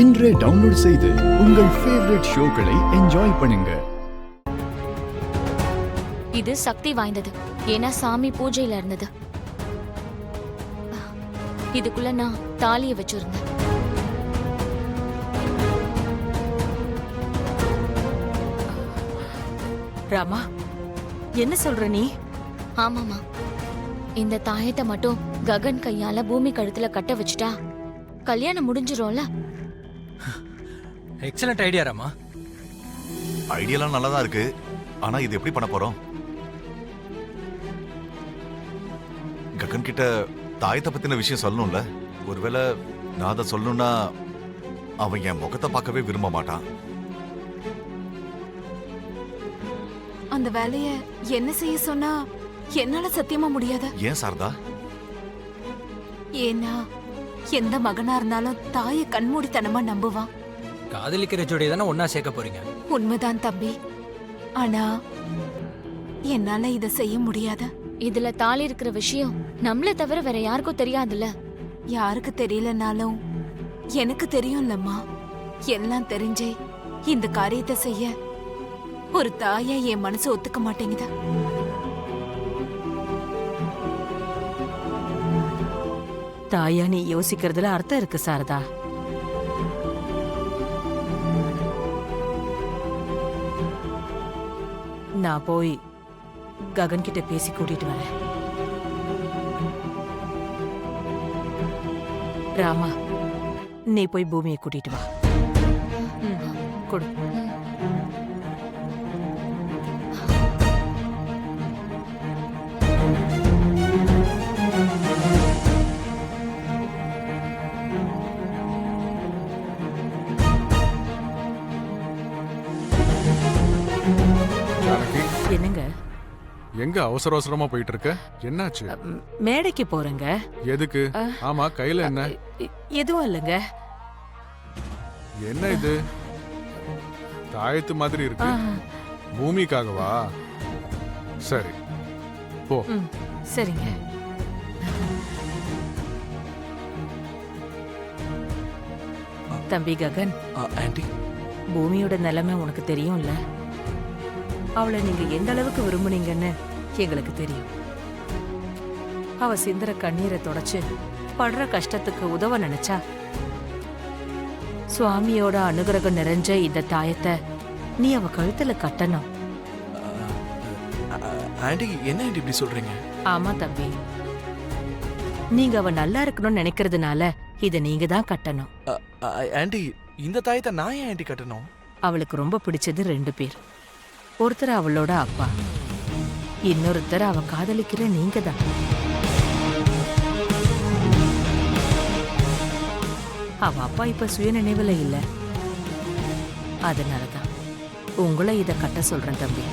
இன்றே டவுன்லோட் செய்து உங்கள் ஃபேவரட் ஷோக்களை என்ஜாய் பண்ணுங்க. இது சக்தி வாய்ந்தது, ஏன்னா சாமி பூஜையில இருந்தது. இதுக்குள்ள நான் தாலிய வச்சிருந்தேன். ராமா, என்ன சொல்ற நீ? ஆமாமா, இந்த தாயத்தை மட்டும் ககன் கையால பூமி கழுத்துல கட்ட வச்சுட்டா கல்யாணம் முடிஞ்சிரும்ல. Excellent idea Rama. ஐடியாலாம் நல்லதா இருக்கு, ஆனா இது எப்படி பண்ண போறோம்? ககன் கிட்ட தாயத்தை பத்தின விஷயம் சொல்லணும்ல. ஒருவேளை நான் அதை சொல்லணும்னா அவன் என் முகத்தை பார்க்கவே விரும்ப மாட்டான். அந்த வேலைய என்ன செய்ய சொன்னா என்னால சத்தியமா முடியாத. ஏன் சாரதா? ஏன்னா எந்த மகனா இருந்தாலும் தாய கண்மூடித்தனமா நம்புவான். காதலிக்கிற ஜோடி தானே ஒன்னா சேர்க்க போறீங்க. உண்மைதான் தம்பி, ஆனா என்னால இத செய்ய முடியாத. இதுல தாலி இருக்கிற விஷயம் நம்மள தவிர வேற யாருக்கும் தெரியாதுல்ல. யாருக்கு தெரியலனாலும் எனக்கு தெரியும்லம்மா. எல்லாம் தெரிஞ்சே இந்த காரியத்தை செய்ய ஒரு தாயா என் மனசு ஒத்துக்க மாட்டேங்குதா. தாயா, நீ யோசிக்கிறதுல அர்த்தம் இருக்கு சாரதா. நான் போய் ககன் கிட்ட பேசி கூட்டிட்டு வரேன். ராமா, நீ போய் பூமியை கூட்டிட்டு வா. கொடு. என்னங்க, எங்க அவசர அவசரமா போயிட்டு இருக்க? என்னாச்சு? மேடைக்கு போறேங்க. எதுக்கு? ஆமா, கையில என்ன? எதுவும் இல்லைங்க. என்ன இது? தாயத்து மாதிரி இருக்கு. பூமிக்காகவா? சரி, போ. சரிங்க. தம்பி ககன், ஆண்டி, பூமியோட நிலைமை உனக்கு தெரியும்ல. அவளை நீங்க எந்த அளவுக்கு விரும்புனீங்கன்னு எங்களுக்கு தெரியும். அவ சிந்துற கண்ணீரை தொடச்சு படுற கஷ்டத்துக்கு உதவ நினைச்சா சுவாமியோட அனுகிரகம் நிறைஞ்ச இந்த தாயத்தை நீ அவ கழுத்துல கட்டணும். ஆண்டி, என்ன ஆண்டி இப்படி சொல்றீங்க? ஆமா தம்பி, நீங்க அவ நல்லா இருக்கணும்னு நினைக்கிறதுனால இத நீங்க தான் கட்டணும். ஆண்டி, இந்த தாயத்தை நான் ஏன் ஆண்டி கட்டணும்? அவளுக்கு ரொம்ப பிடிச்சது 2 பேர். ஒருத்தர் அவளோட அப்பா, இன்னொருத்தர் அவ காதலிக்கிற நீங்க தான். அவ அப்பா இப்ப சுயநினைவுல இல்ல, அதனாலதான் உங்களை இத கட்ட சொல்றேன் தம்பி.